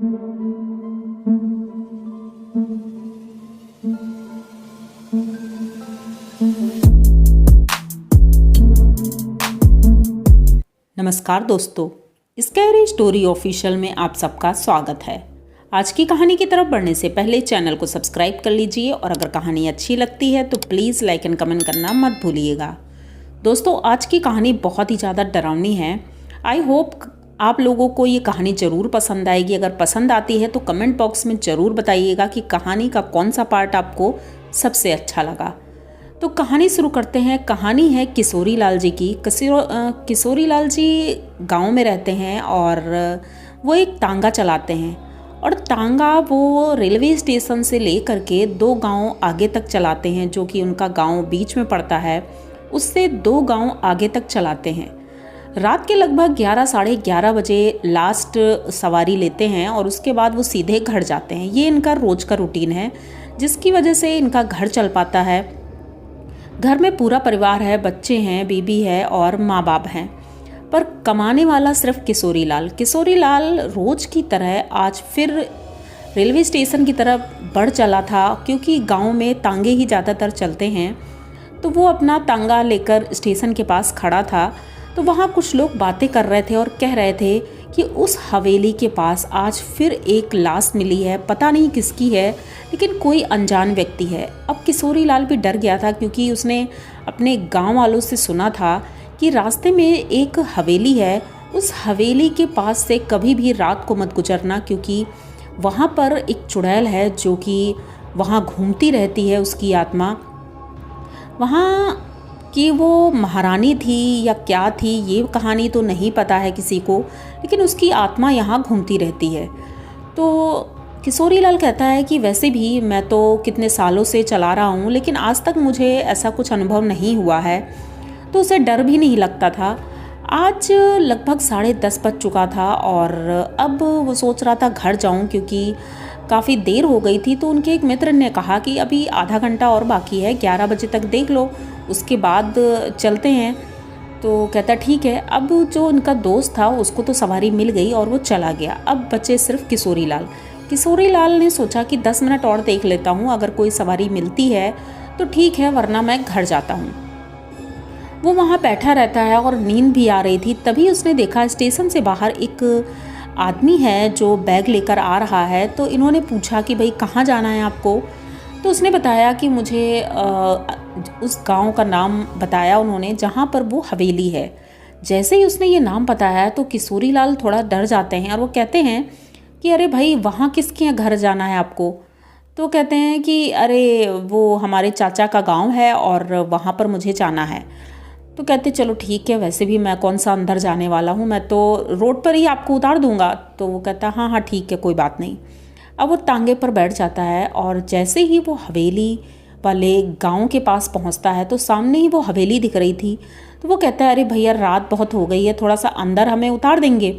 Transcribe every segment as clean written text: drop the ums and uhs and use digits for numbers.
नमस्कार दोस्तों, scary story official में आप सबका स्वागत है। आज की कहानी की तरफ बढ़ने से पहले चैनल को सब्सक्राइब कर लीजिए और अगर कहानी अच्छी लगती है तो प्लीज़ लाइक एंड कमेंट करना मत भूलिएगा। दोस्तों, आज की कहानी बहुत ही ज़्यादा डरावनी है। आई होप आप लोगों को ये कहानी ज़रूर पसंद आएगी। अगर पसंद आती है तो कमेंट बॉक्स में ज़रूर बताइएगा कि कहानी का कौन सा पार्ट आपको सबसे अच्छा लगा। तो कहानी शुरू करते हैं। कहानी है किशोरी लाल जी की। किशोरी लाल जी गांव में रहते हैं और वो एक तांगा चलाते हैं और तांगा वो रेलवे स्टेशन से ले करके 2 गांव आगे तक चलाते हैं, जो कि उनका गांव बीच में पड़ता है, उससे 2 गांव आगे तक चलाते हैं। रात के लगभग 11 साढ़े 11 बजे लास्ट सवारी लेते हैं और उसके बाद वो सीधे घर जाते हैं। ये इनका रोज का रूटीन है, जिसकी वजह से इनका घर चल पाता है। घर में पूरा परिवार है, बच्चे हैं, बीबी है और माँ बाप हैं। पर कमाने वाला सिर्फ किशोरी लाल। किशोरी लाल रोज की तरह आज फिर रेलवे स्टेशन की तरफ बढ़ चला था, क्योंकि गांव में तांगे ही ज़्यादातर चलते हैं। तो वो अपना तांगा लेकर स्टेशन के पास खड़ा था। तो वहाँ कुछ लोग बातें कर रहे थे और कह रहे थे कि उस हवेली के पास आज फिर एक लाश मिली है। पता नहीं किसकी है, लेकिन कोई अनजान व्यक्ति है। अब किशोरी लाल भी डर गया था, क्योंकि उसने अपने गांव वालों से सुना था कि रास्ते में एक हवेली है, उस हवेली के पास से कभी भी रात को मत गुजरना, क्योंकि वहाँ पर एक चुड़ैल है जो कि वहाँ घूमती रहती है। उसकी आत्मा वहाँ कि वो महारानी थी या क्या थी, ये कहानी तो नहीं पता है किसी को, लेकिन उसकी आत्मा यहाँ घूमती रहती है। तो किशोरी लाल कहता है कि वैसे भी मैं तो कितने सालों से चला रहा हूँ, लेकिन आज तक मुझे ऐसा कुछ अनुभव नहीं हुआ है, तो उसे डर भी नहीं लगता था। आज लगभग 10:30 बज चुका था और अब वो सोच रहा था घर जाऊँ, क्योंकि काफ़ी देर हो गई थी। तो उनके एक मित्र ने कहा कि अभी आधा घंटा और बाकी है, 11 बजे तक देख लो, उसके बाद चलते हैं। तो कहता ठीक है। अब जो उनका दोस्त था उसको तो सवारी मिल गई और वो चला गया। अब बचे सिर्फ किशोरी लाल। किशोरी लाल ने सोचा कि 10 मिनट और देख लेता हूँ, अगर कोई सवारी मिलती है तो ठीक है, वरना मैं घर जाता हूँ। वो वहाँ बैठा रहता है और नींद भी आ रही थी। तभी उसने देखा स्टेशन से बाहर एक आदमी है जो बैग लेकर आ रहा है। तो इन्होंने पूछा कि भाई कहाँ जाना है आपको। तो उसने बताया कि मुझे उस गांव का नाम बताया उन्होंने, जहाँ पर वो हवेली है। जैसे ही उसने ये नाम बताया तो किशोरी लाल थोड़ा डर जाते हैं और वो कहते हैं कि अरे भाई, वहाँ किसके यहाँ घर जाना है आपको। तो कहते हैं कि अरे वो हमारे चाचा का गांव है और वहाँ पर मुझे जाना है। तो कहते चलो ठीक है, वैसे भी मैं कौन सा अंदर जाने वाला हूँ, मैं तो रोड पर ही आपको उतार दूंगा। तो वो कहता हाँ हाँ ठीक है, कोई बात नहीं। अब वो तांगे पर बैठ जाता है और जैसे ही वो हवेली वाले गांव के पास पहुंचता है तो सामने ही वो हवेली दिख रही थी। तो वो कहता है अरे भैया, रात बहुत हो गई है, थोड़ा सा अंदर हमें उतार देंगे,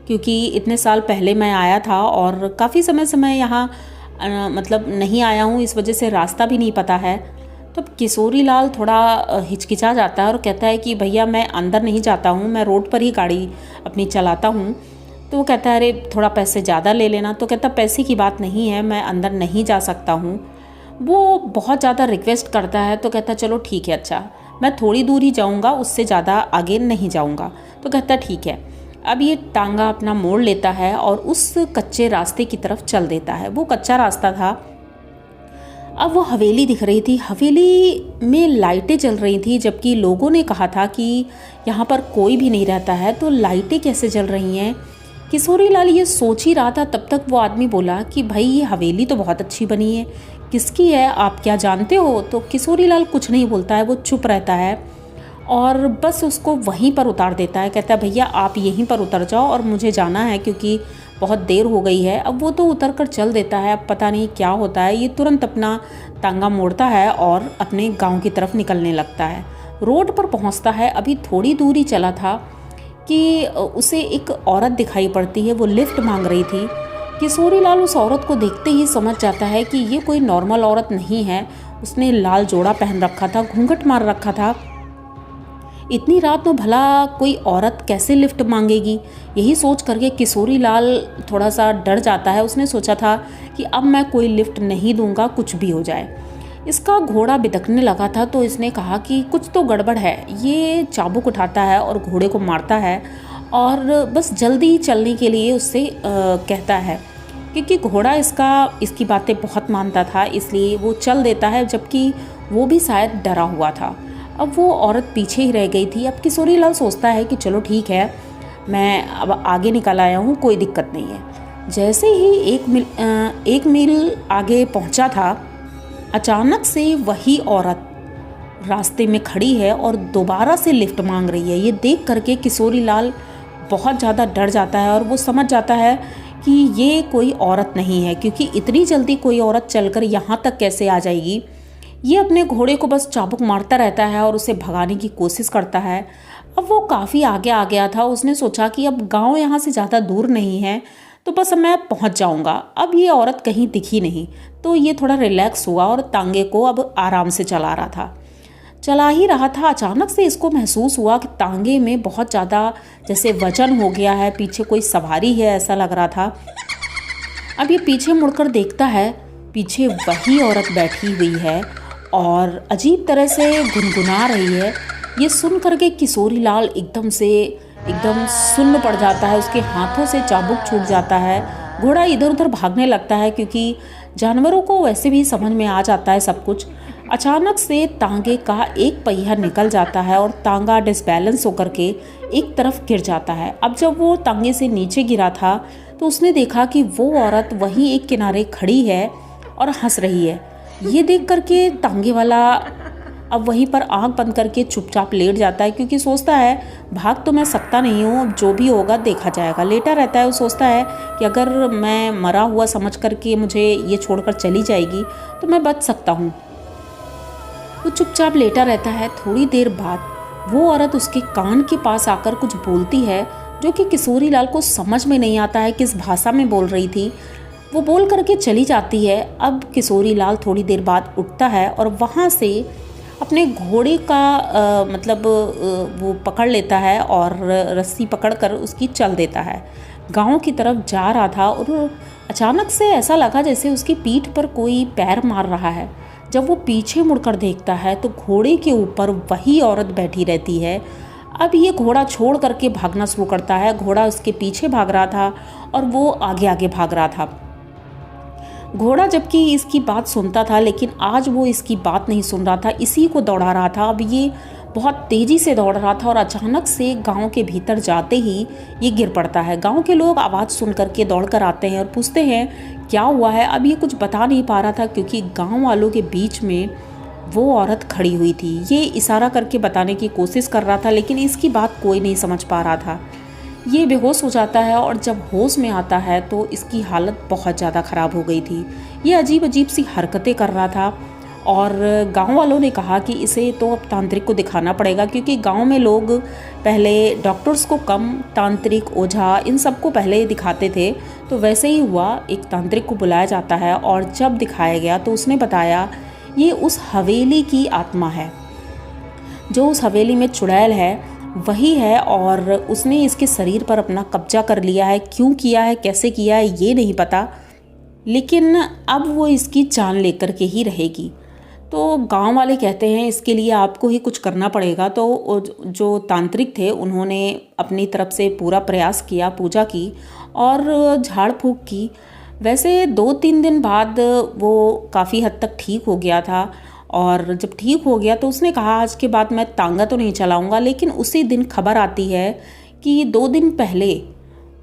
क्योंकि इतने साल पहले मैं आया था और काफ़ी समय से मैं यहाँ मतलब नहीं आया हूँ, इस वजह से रास्ता भी नहीं पता है। तो किशोरी लाल थोड़ा हिचकिचा जाता है और कहता है कि भैया मैं अंदर नहीं जाता हूँ, मैं रोड पर ही गाड़ी अपनी चलाता हूँ। तो वो कहता है अरे थोड़ा पैसे ज़्यादा ले लेना। तो कहता पैसे की बात नहीं है, मैं अंदर नहीं जा सकता हूँ। वो बहुत ज़्यादा रिक्वेस्ट करता है। तो कहता चलो ठीक है, अच्छा मैं थोड़ी दूर ही जाऊँगा, उससे ज़्यादा आगे नहीं जाऊँगा। तो कहता ठीक है। अब ये टांगा अपना मोड़ लेता है और उस कच्चे रास्ते की तरफ चल देता है। वो कच्चा रास्ता था। अब वो हवेली दिख रही थी। हवेली में लाइटें जल रही थी, जबकि लोगों ने कहा था कि यहाँ पर कोई भी नहीं रहता है, तो लाइटें कैसे जल रही हैं। किशोरी लाल ये सोच ही रहा था, तब तक वो आदमी बोला कि भाई ये हवेली तो बहुत अच्छी बनी है, किसकी है, आप क्या जानते हो। तो किशोरी लाल कुछ नहीं बोलता है, वो चुप रहता है और बस उसको वहीं पर उतार देता है। कहता है भैया आप यहीं पर उतर जाओ और मुझे जाना है, क्योंकि बहुत देर हो गई है। अब वो तो उतर कर चल देता है। अब पता नहीं क्या होता है, ये तुरंत अपना तांगा मोड़ता है और अपने गांव की तरफ निकलने लगता है। रोड पर पहुंचता है। अभी थोड़ी दूर ही चला था कि उसे एक औरत दिखाई पड़ती है, वो लिफ्ट मांग रही थी। किशोरी लाल उस औरत को देखते ही समझ जाता है कि ये कोई नॉर्मल औरत नहीं है। उसने लाल जोड़ा पहन रखा था, घूंघट मार रखा था। इतनी रात में भला कोई औरत कैसे लिफ्ट मांगेगी। यही सोच करके किशोरी लाल थोड़ा सा डर जाता है। उसने सोचा था कि अब मैं कोई लिफ्ट नहीं दूंगा, कुछ भी हो जाए। इसका घोड़ा बिदकने लगा था तो इसने कहा कि कुछ तो गड़बड़ है। ये चाबुक उठाता है और घोड़े को मारता है और बस जल्दी चलने के लिए उससे कहता है, क्योंकि घोड़ा इसकी बातें बहुत मानता था, इसलिए वो चल देता है, जबकि वो भी शायद डरा हुआ था। अब वो औरत पीछे ही रह गई थी। अब किशोरी लाल सोचता है कि चलो ठीक है, मैं अब आगे निकल आया हूँ, कोई दिक्कत नहीं है। जैसे ही एक मील आगे पहुँचा था, अचानक से वही औरत रास्ते में खड़ी है और दोबारा से लिफ्ट मांग रही है। ये देख करके किशोरी लाल बहुत ज़्यादा डर जाता है और वो समझ जाता है कि ये कोई औरत नहीं है, क्योंकि इतनी जल्दी कोई औरत चलकर यहाँ तक कैसे आ जाएगी। ये अपने घोड़े को बस चाबुक मारता रहता है और उसे भगाने की कोशिश करता है। अब वो काफ़ी आगे आ गया था। उसने सोचा कि अब गांव यहाँ से ज़्यादा दूर नहीं है, तो बस अब मैं पहुँच जाऊँगा। अब ये औरत कहीं दिखी नहीं, तो ये थोड़ा रिलैक्स हुआ और तांगे को अब आराम से चला रहा था। चला ही रहा था, अचानक से इसको महसूस हुआ कि तांगे में बहुत ज़्यादा जैसे वजन हो गया है, पीछे कोई सवारी है ऐसा लग रहा था। अब ये पीछे मुड़कर देखता है, पीछे वही औरत बैठी हुई है और अजीब तरह से गुनगुना रही है। ये सुन करके किशोरी लाल एकदम सुन्न पड़ जाता है। उसके हाथों से चाबुक छूट जाता है। घोड़ा इधर उधर भागने लगता है, क्योंकि जानवरों को वैसे भी समझ में आ जाता है सब कुछ। अचानक से तांगे का एक पहिया निकल जाता है और तांगा डिसबैलेंस होकर के एक तरफ गिर जाता है। अब जब वो तांगे से नीचे गिरा था तो उसने देखा कि वो औरत वहीं एक किनारे खड़ी है और हंस रही है। ये देख करके तांगे वाला अब वहीं पर आंख बंद करके चुपचाप लेट जाता है, क्योंकि सोचता है भाग तो मैं सकता नहीं हूँ, अब जो भी होगा देखा जाएगा। लेटा रहता है। वो सोचता है कि अगर मैं मरा हुआ समझ करके मुझे ये छोड़कर चली जाएगी तो मैं बच सकता हूँ। वो चुपचाप लेटा रहता है। थोड़ी देर बाद वो औरत उसके कान के पास आकर कुछ बोलती है, जो कि किशोरी लाल को समझ में नहीं आता है किस भाषा में बोल रही थी। वो बोल करके चली जाती है। अब किशोरी लाल थोड़ी देर बाद उठता है और वहाँ से अपने घोड़े का वो पकड़ लेता है और रस्सी पकड़कर उसकी चल देता है। गांव की तरफ जा रहा था और अचानक से ऐसा लगा जैसे उसकी पीठ पर कोई पैर मार रहा है। जब वो पीछे मुड़कर देखता है तो घोड़े के ऊपर वही औरत बैठी रहती है। अब ये घोड़ा छोड़ करके भागना शुरू करता है। घोड़ा उसके पीछे भाग रहा था और वो आगे आगे भाग रहा था। घोड़ा जबकि इसकी बात सुनता था, लेकिन आज वो इसकी बात नहीं सुन रहा था, इसी को दौड़ा रहा था। अब ये बहुत तेज़ी से दौड़ रहा था और अचानक से गांव के भीतर जाते ही ये गिर पड़ता है। गांव के लोग आवाज़ सुन करके दौड़ कर आते हैं और पूछते हैं क्या हुआ है। अब ये कुछ बता नहीं पा रहा था, क्योंकि गांव वालों के बीच में वो औरत खड़ी हुई थी। ये इशारा करके बताने की कोशिश कर रहा था, लेकिन इसकी बात कोई नहीं समझ पा रहा था। ये बेहोश हो जाता है और जब होश में आता है तो इसकी हालत बहुत ज़्यादा ख़राब हो गई थी। ये अजीब अजीब सी हरकतें कर रहा था और गांव वालों ने कहा कि इसे तो अब तांत्रिक को दिखाना पड़ेगा, क्योंकि गांव में लोग पहले डॉक्टर्स को कम तांत्रिक, ओझा इन सबको पहले दिखाते थे। तो वैसे ही हुआ, एक तांत्रिक को बुलाया जाता है और जब दिखाया गया तो उसने बताया ये उस हवेली की आत्मा है, जो उस हवेली में चुड़ैल है वही है, और उसने इसके शरीर पर अपना कब्जा कर लिया है। क्यों किया है, कैसे किया है, ये नहीं पता, लेकिन अब वो इसकी जान लेकर के ही रहेगी। तो गांव वाले कहते हैं इसके लिए आपको ही कुछ करना पड़ेगा। तो जो तांत्रिक थे उन्होंने अपनी तरफ से पूरा प्रयास किया, पूजा की और झाड़ फूँक की। वैसे 2-3 दिन बाद वो काफ़ी हद तक ठीक हो गया था, और जब ठीक हो गया तो उसने कहा आज के बाद मैं तांगा तो नहीं चलाऊंगा। लेकिन उसी दिन खबर आती है कि 2 दिन पहले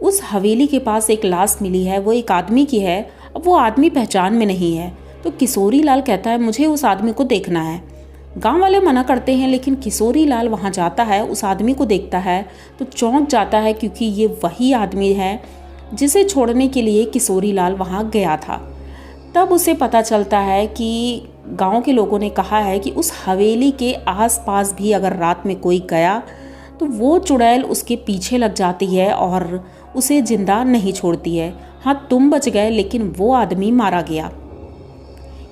उस हवेली के पास एक लाश मिली है, वो एक आदमी की है। अब वो आदमी पहचान में नहीं है। तो किशोरी लाल कहता है मुझे उस आदमी को देखना है। गांव वाले मना करते हैं, लेकिन किशोरी लाल वहाँ जाता है, उस आदमी को देखता है तो चौंक जाता है, क्योंकि ये वही आदमी है जिसे छोड़ने के लिए किशोरी लाल वहाँ गया था। तब उसे पता चलता है कि गांव के लोगों ने कहा है कि उस हवेली के आसपास भी अगर रात में कोई गया तो वो चुड़ैल उसके पीछे लग जाती है और उसे जिंदा नहीं छोड़ती है। हाँ, तुम बच गए, लेकिन वो आदमी मारा गया।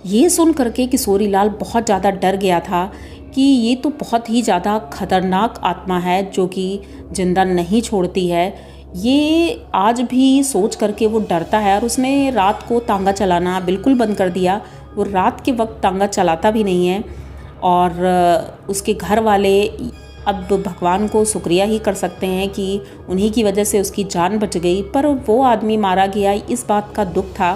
ये सुन करके किशोरी लाल बहुत ज़्यादा डर गया था कि ये तो बहुत ही ज़्यादा खतरनाक आत्मा है जो कि जिंदा नहीं छोड़ती है। ये आज भी सोच करके वो डरता है और उसने रात को तांगा चलाना बिल्कुल बंद कर दिया। वो रात के वक्त तांगा चलाता भी नहीं है और उसके घर वाले अब भगवान को शुक्रिया ही कर सकते हैं कि उन्हीं की वजह से उसकी जान बच गई, पर वो आदमी मारा गया, इस बात का दुख था।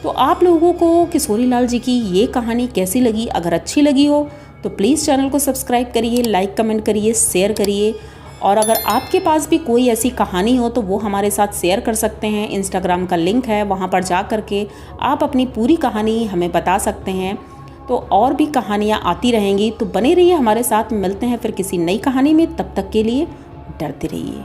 तो आप लोगों को किशोरी लाल जी की ये कहानी कैसी लगी? अगर अच्छी लगी हो तो प्लीज़ चैनल को सब्सक्राइब करिए, लाइक कमेंट करिए, शेयर करिए। और अगर आपके पास भी कोई ऐसी कहानी हो तो वो हमारे साथ शेयर कर सकते हैं। इंस्टाग्राम का लिंक है, वहाँ पर जा कर के आप अपनी पूरी कहानी हमें बता सकते हैं। तो और भी कहानियाँ आती रहेंगी, तो बने रहिए हमारे साथ। मिलते हैं फिर किसी नई कहानी में, तब तक के लिए डरते रहिए।